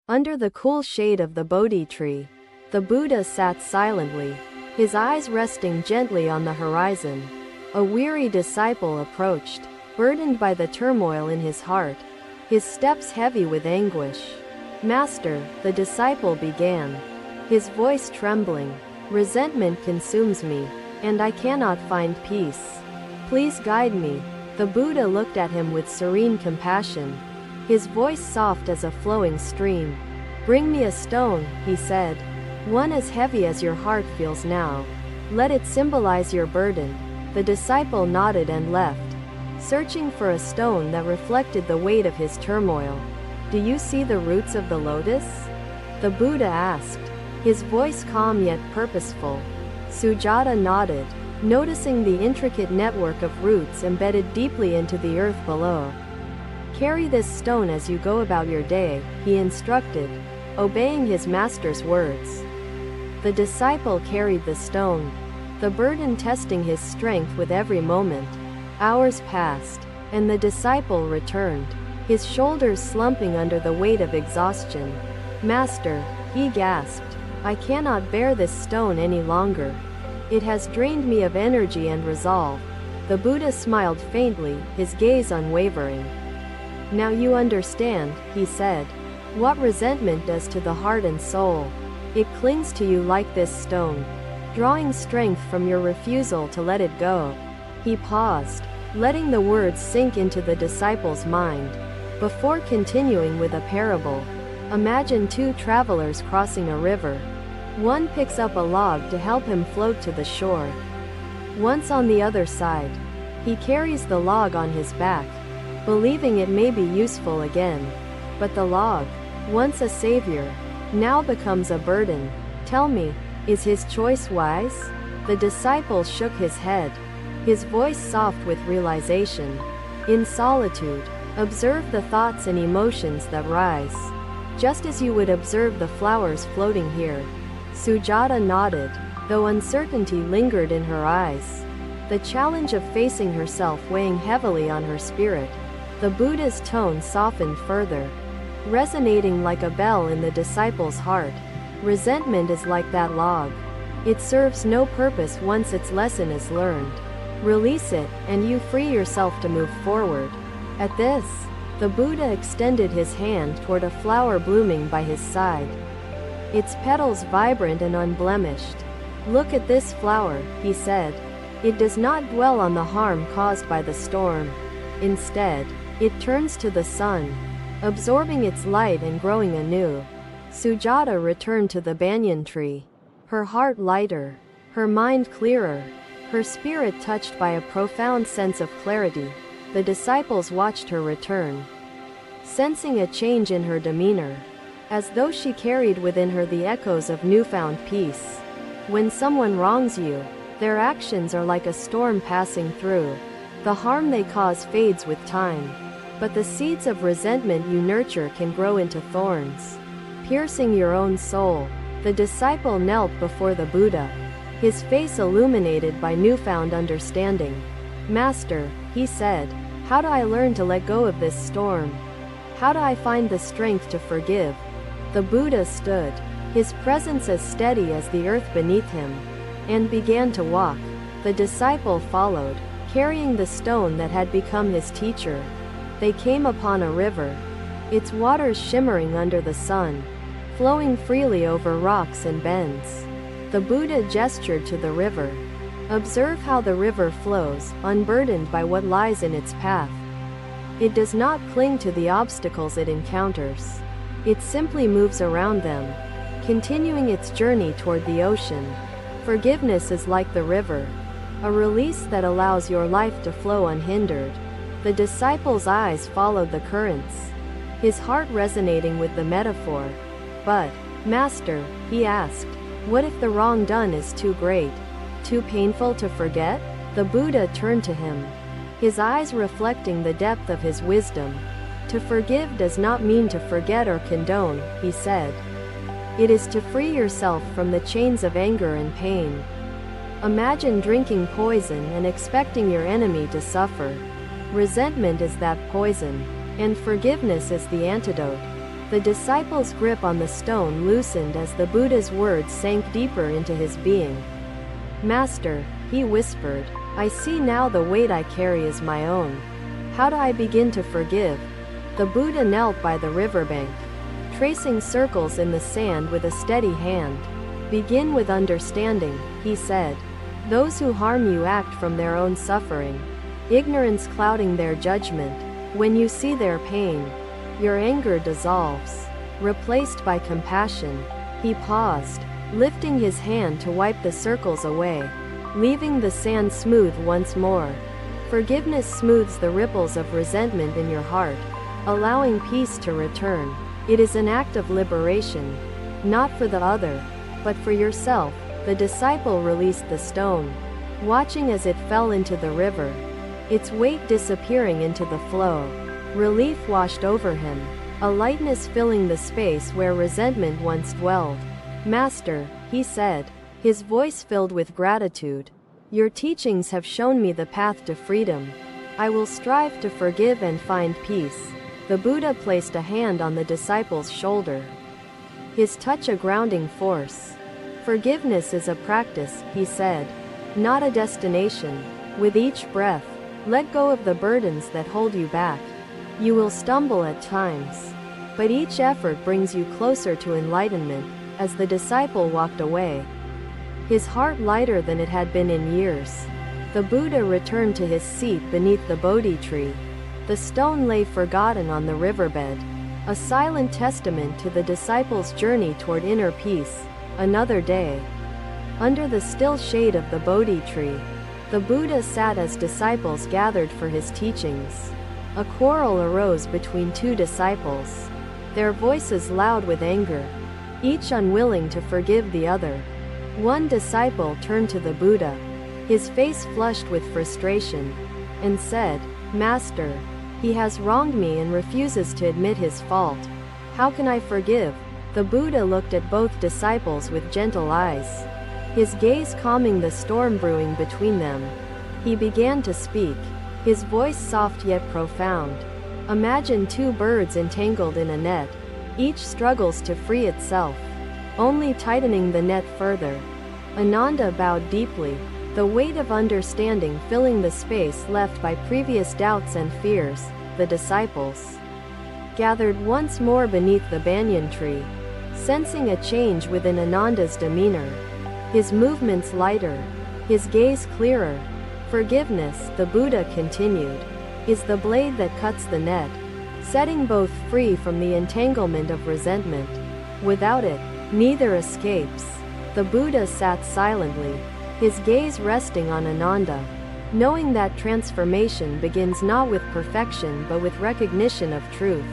Under the cool shade of the Bodhi tree, the Buddha sat silently, his eyes resting gently on the horizon. A weary disciple approached, burdened by the turmoil in his heart, his steps heavy with anguish. "Master," the disciple began, his voice trembling, "resentment consumes me, and I cannot find peace. Please guide me." The Buddha looked at him with serene compassion, his voice soft as a flowing stream. "Bring me a stone," he said, "one as heavy as your heart feels now. Let it symbolize your burden." The disciple nodded and left, searching for a stone that reflected the weight of his turmoil. "Do you see the roots of the lotus?" the Buddha asked, his voice calm yet purposeful. Sujata nodded, noticing the intricate network of roots embedded deeply into the earth below. "Carry this stone as you go about your day," he instructed, obeying his master's words. The disciple carried the stone, the burden testing his strength with every moment. Hours passed, and the disciple returned, his shoulders slumping under the weight of exhaustion. "Master," he gasped, "I cannot bear this stone any longer. It has drained me of energy and resolve." The Buddha smiled faintly, his gaze unwavering. "Now you understand," he said, "what resentment does to the heart and soul. It clings to you like this stone, drawing strength from your refusal to let it go." He paused, letting the words sink into the disciple's mind, before continuing with a parable. "Imagine two travelers crossing a river. One picks up a log to help him float to the shore. Once on the other side, he carries the log on his back, believing it may be useful again. But the log, once a savior, now becomes a burden. Tell me, is his choice wise?" The disciple shook his head, his voice soft with realization. "In solitude, observe the thoughts and emotions that rise, just as you would observe the flowers floating here." Sujata nodded, though uncertainty lingered in her eyes, the challenge of facing herself weighing heavily on her spirit. The Buddha's tone softened further, resonating like a bell in the disciple's heart. "Resentment is like that log. It serves no purpose once its lesson is learned. Release it, and you free yourself to move forward." At this, the Buddha extended his hand toward a flower blooming by his side, its petals vibrant and unblemished. "Look at this flower," he said. "It does not dwell on the harm caused by the storm. Instead, it turns to the sun, absorbing its light and growing anew." Sujata returned to the banyan tree, her heart lighter, her mind clearer, her spirit touched by a profound sense of clarity. The disciples watched her return, sensing a change in her demeanor, as though she carried within her the echoes of newfound peace. When someone wrongs you, their actions are like a storm passing through. The harm they cause fades with time, but the seeds of resentment you nurture can grow into thorns, piercing your own soul. The disciple knelt before the Buddha, his face illuminated by newfound understanding. "Master," he said, "how do I learn to let go of this storm? How do I find the strength to forgive?" The Buddha stood, his presence as steady as the earth beneath him, and began to walk. The disciple followed, carrying the stone that had become his teacher. They came upon a river, its waters shimmering under the sun, flowing freely over rocks and bends. The Buddha gestured to the river. "Observe how the river flows, unburdened by what lies in its path. It does not cling to the obstacles it encounters. It simply moves around them, continuing its journey toward the ocean. Forgiveness is like the river, a release that allows your life to flow unhindered." The disciple's eyes followed the currents, his heart resonating with the metaphor. "But, Master," he asked, "what if the wrong done is too great, too painful to forget?" The Buddha turned to him, his eyes reflecting the depth of his wisdom. "To forgive does not mean to forget or condone," he said. "It is to free yourself from the chains of anger and pain. Imagine drinking poison and expecting your enemy to suffer. Resentment is that poison, and forgiveness is the antidote." The disciple's grip on the stone loosened as the Buddha's words sank deeper into his being. "Master," he whispered, "I see now the weight I carry is my own. How do I begin to forgive?" The Buddha knelt by the riverbank, tracing circles in the sand with a steady hand. "Begin with understanding," he said. "Those who harm you act from their own suffering, ignorance clouding their judgment. When you see their pain, your anger dissolves, replaced by compassion." He paused, lifting his hand to wipe the circles away, leaving the sand smooth once more. Forgiveness smooths the ripples of resentment in your heart, allowing peace to return. It is an act of liberation, not for the other, but for yourself. The disciple released the stone, watching as it fell into the river, its weight disappearing into the flow. Relief washed over him, a lightness filling the space where resentment once dwelled. "Master," he said, his voice filled with gratitude, "your teachings have shown me the path to freedom. I will strive to forgive and find peace." The Buddha placed a hand on the disciple's shoulder, his touch a grounding force. "Forgiveness is a practice," he said, "not a destination. With each breath, let go of the burdens that hold you back. You will stumble at times, but each effort brings you closer to enlightenment." As the disciple walked away, his heart lighter than it had been in years, the Buddha returned to his seat beneath the Bodhi tree. The stone lay forgotten on the riverbed, a silent testament to the disciple's journey toward inner peace. Another day, under the still shade of the Bodhi tree, the Buddha sat as disciples gathered for his teachings. A quarrel arose between two disciples, their voices loud with anger, each unwilling to forgive the other. One disciple turned to the Buddha, his face flushed with frustration, and said, "Master, he has wronged me and refuses to admit his fault. How can I forgive?" The Buddha looked at both disciples with gentle eyes, his gaze calming the storm brewing between them. He began to speak, his voice soft yet profound. "Imagine two birds entangled in a net. Each struggles to free itself, only tightening the net further." Ananda bowed deeply, the weight of understanding filling the space left by previous doubts and fears. The disciples gathered once more beneath the banyan tree, sensing a change within Ananda's demeanor. His movements lighter, his gaze clearer. "Forgiveness," the Buddha continued, "is the blade that cuts the net, setting both free from the entanglement of resentment. Without it, neither escapes." The Buddha sat silently, his gaze resting on Ananda, knowing that transformation begins not with perfection but with recognition of truth.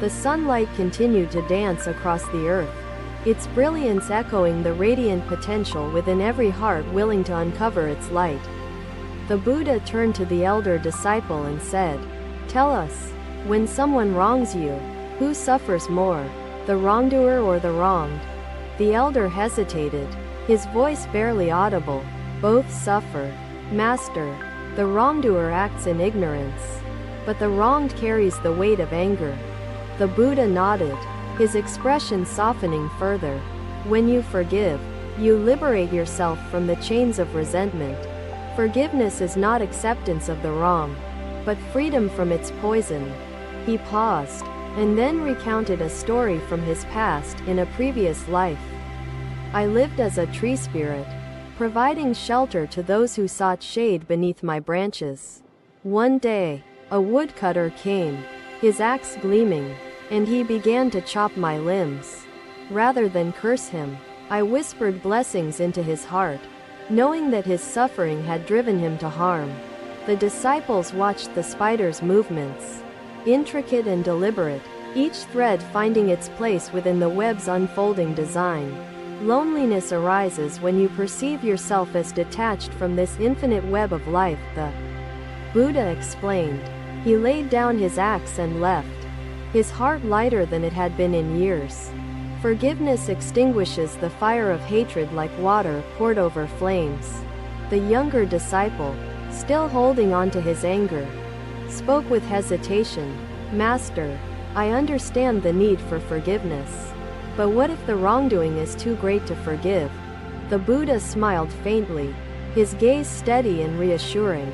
The sunlight continued to dance across the earth, its brilliance echoing the radiant potential within every heart willing to uncover its light. The Buddha turned to the elder disciple and said, "Tell us, when someone wrongs you, who suffers more, the wrongdoer or the wronged?" The elder hesitated, his voice barely audible. "Both suffer, Master. The wrongdoer acts in ignorance, but the wronged carries the weight of anger." The Buddha nodded, his expression softening further. "When you forgive, you liberate yourself from the chains of resentment. Forgiveness is not acceptance of the wrong, but freedom from its poison." He paused, and then recounted a story from his past in a previous life. "I lived as a tree spirit, providing shelter to those who sought shade beneath my branches. One day, a woodcutter came, his axe gleaming, and he began to chop my limbs. Rather than curse him, I whispered blessings into his heart, knowing that his suffering had driven him to harm." The disciples watched the spider's movements, intricate and deliberate, each thread finding its place within the web's unfolding design. Loneliness arises when you perceive yourself as detached from this infinite web of life, the Buddha explained. He laid down his axe and left, his heart lighter than it had been in years. Forgiveness extinguishes the fire of hatred like water poured over flames. The younger disciple, still holding on to his anger, spoke with hesitation. "Master, I understand the need for forgiveness. But what if the wrongdoing is too great to forgive? The Buddha smiled faintly, his gaze steady and reassuring.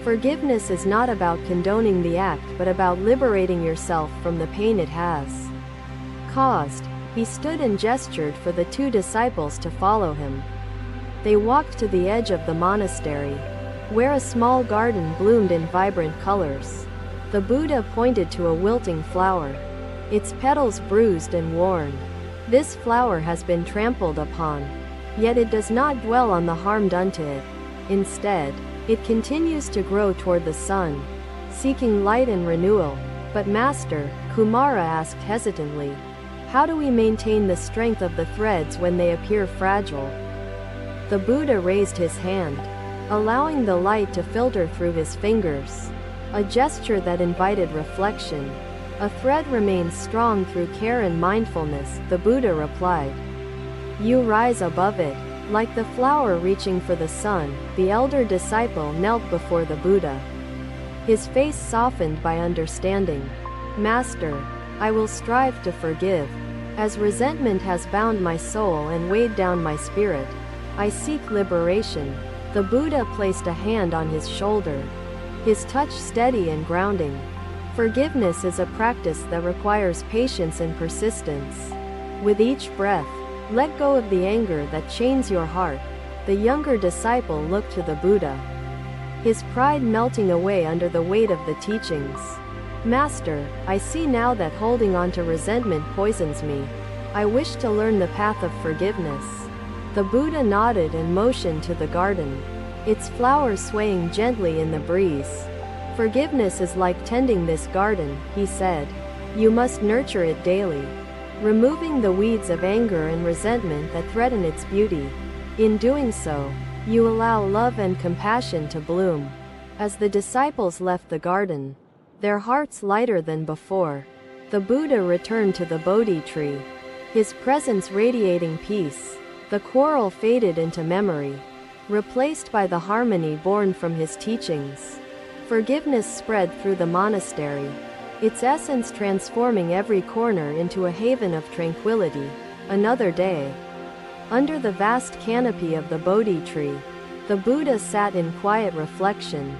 Forgiveness is not about condoning the act but about liberating yourself from the pain it has caused. He stood and gestured for the two disciples to follow him. They walked to the edge of the monastery, where a small garden bloomed in vibrant colors. The Buddha pointed to a wilting flower, its petals bruised and worn. This flower has been trampled upon, yet it does not dwell on the harm done to it. Instead, it continues to grow toward the sun, seeking light and renewal. But Master, Kumara asked hesitantly, how do we maintain the strength of the threads when they appear fragile? The Buddha raised his hand, allowing the light to filter through his fingers, a gesture that invited reflection. A thread remains strong through care and mindfulness, the Buddha replied. You rise above it. Like the flower reaching for the sun, the elder disciple knelt before the Buddha, his face softened by understanding. Master, I will strive to forgive. As resentment has bound my soul and weighed down my spirit, I seek liberation. The Buddha placed a hand on his shoulder, his touch steady and grounding. Forgiveness is a practice that requires patience and persistence. With each breath, let go of the anger that chains your heart. The younger disciple looked to the Buddha, his pride melting away under the weight of the teachings. Master, I see now that holding on to resentment poisons me. I wish to learn the path of forgiveness. The Buddha nodded and motioned to the garden, its flowers swaying gently in the breeze. Forgiveness is like tending this garden, he said. You must nurture it daily, removing the weeds of anger and resentment that threaten its beauty. In doing so, you allow love and compassion to bloom. As the disciples left the garden, their hearts lighter than before, the Buddha returned to the Bodhi tree, his presence radiating peace. The quarrel faded into memory, replaced by the harmony born from his teachings. Forgiveness spread through the monastery, its essence transforming every corner into a haven of tranquility. Another day, under the vast canopy of the Bodhi tree, the Buddha sat in quiet reflection,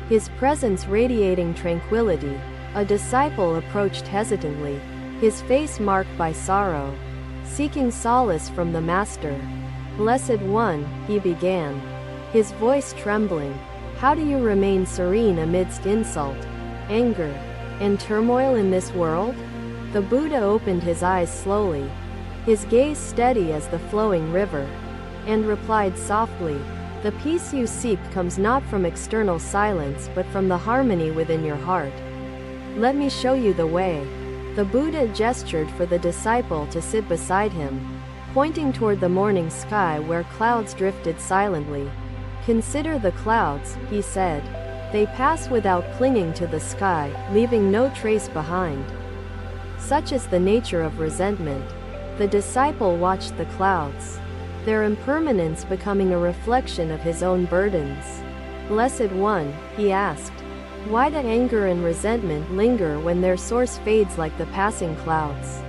his presence radiating tranquility. A disciple approached hesitantly, his face marked by sorrow, seeking solace from the Master. Blessed One, he began, his voice trembling, how do you remain serene amidst insult, anger, and turmoil in this world? The Buddha opened his eyes slowly, his gaze steady as the flowing river, and replied softly, the peace you seek comes not from external silence but from the harmony within your heart. Let me show you the way. The Buddha gestured for the disciple to sit beside him, pointing toward the morning sky where clouds drifted silently. Consider the clouds, he said. They pass without clinging to the sky, leaving no trace behind. Such is the nature of resentment. The disciple watched the clouds, their impermanence becoming a reflection of his own burdens. Blessed One, he asked, why do anger and resentment linger when their source fades like the passing clouds?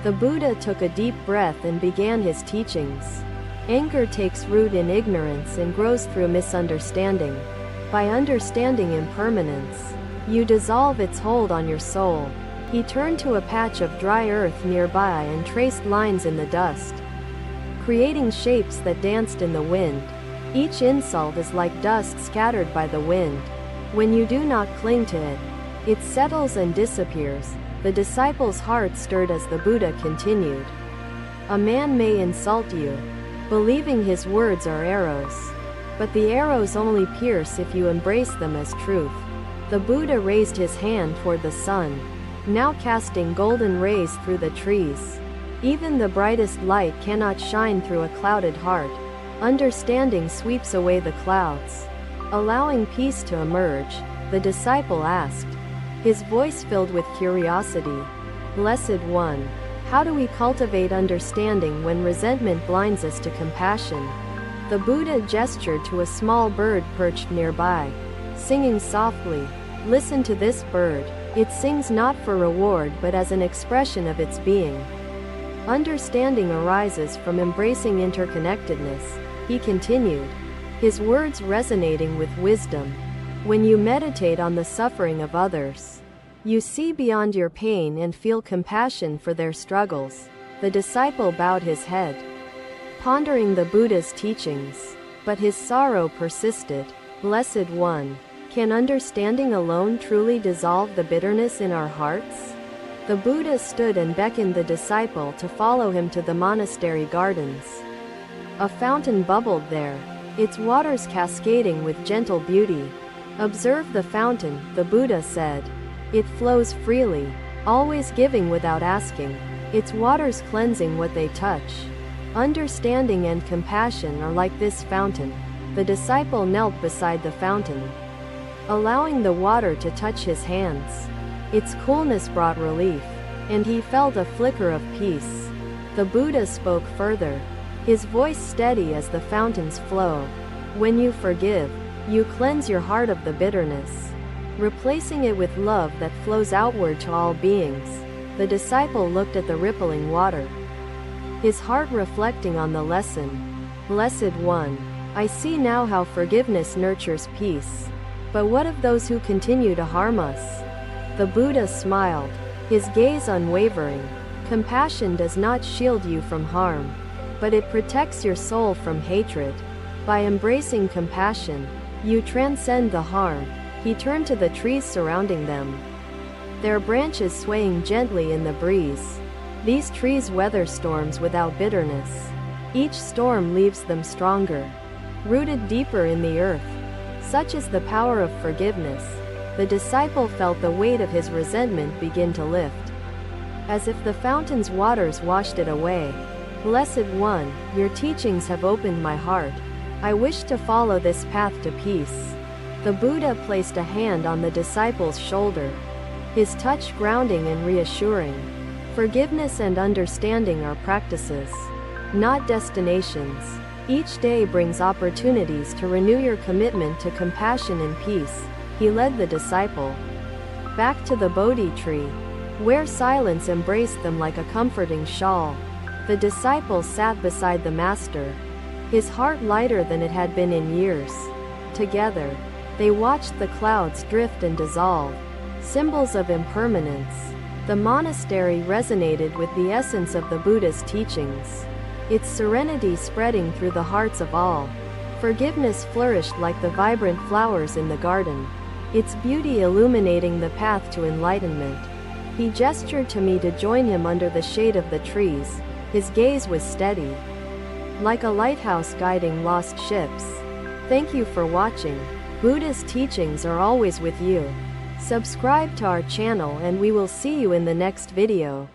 The Buddha took a deep breath and began his teachings. Anger takes root in ignorance and grows through misunderstanding. By understanding impermanence, you dissolve its hold on your soul. He turned to a patch of dry earth nearby and traced lines in the dust, creating shapes that danced in the wind. Each insult is like dust scattered by the wind. When you do not cling to it, it settles and disappears. The disciple's heart stirred as the Buddha continued. A man may insult you, believing his words are arrows, but the arrows only pierce if you embrace them as truth. The Buddha raised his hand toward the sun, now casting golden rays through the trees. Even the brightest light cannot shine through a clouded heart. Understanding sweeps away the clouds, allowing peace to emerge. The disciple asked, his voice filled with curiosity, Blessed One, how do we cultivate understanding when resentment blinds us to compassion? The Buddha gestured to a small bird perched nearby, singing softly. Listen to this bird. It sings not for reward but as an expression of its being. Understanding arises from embracing interconnectedness, he continued, his words resonating with wisdom. When you meditate on the suffering of others, you see beyond your pain and feel compassion for their struggles. The disciple bowed his head, pondering the Buddha's teachings, but his sorrow persisted. Blessed One, can understanding alone truly dissolve the bitterness in our hearts? The Buddha stood and beckoned the disciple to follow him to the monastery gardens. A fountain bubbled there, its waters cascading with gentle beauty. Observe the fountain, the Buddha said. It flows freely, always giving without asking, its waters cleansing what they touch. Understanding and compassion are like this fountain. The disciple knelt beside the fountain, allowing the water to touch his hands. Its coolness brought relief, and he felt a flicker of peace. The Buddha spoke further, his voice steady as the fountain's flow. When you forgive, you cleanse your heart of the bitterness, replacing it with love that flows outward to all beings. The disciple looked at the rippling water, his heart reflecting on the lesson. Blessed One, I see now how forgiveness nurtures peace. But what of those who continue to harm us? The Buddha smiled, his gaze unwavering. Compassion does not shield you from harm, but it protects your soul from hatred. By embracing compassion, you transcend the harm. He turned to the trees surrounding them, their branches swaying gently in the breeze. These trees weather storms without bitterness. Each storm leaves them stronger, rooted deeper in the earth. Such is the power of forgiveness. The disciple felt the weight of his resentment begin to lift, as if the fountain's waters washed it away. Blessed One, your teachings have opened my heart. I wish to follow this path to peace. The Buddha placed a hand on the disciple's shoulder, his touch grounding and reassuring. Forgiveness and understanding are practices, not destinations. Each day brings opportunities to renew your commitment to compassion and peace. He led the disciple back to the Bodhi tree, where silence embraced them like a comforting shawl. The disciple sat beside the master, his heart lighter than it had been in years. Together, they watched the clouds drift and dissolve, symbols of impermanence. The monastery resonated with the essence of the Buddha's teachings, its serenity spreading through the hearts of all. Forgiveness flourished like the vibrant flowers in the garden, its beauty illuminating the path to enlightenment. He gestured to me to join him under the shade of the trees. His gaze was steady, like a lighthouse guiding lost ships. Thank you for watching. Buddha's teachings are always with you. Subscribe to our channel and we will see you in the next video.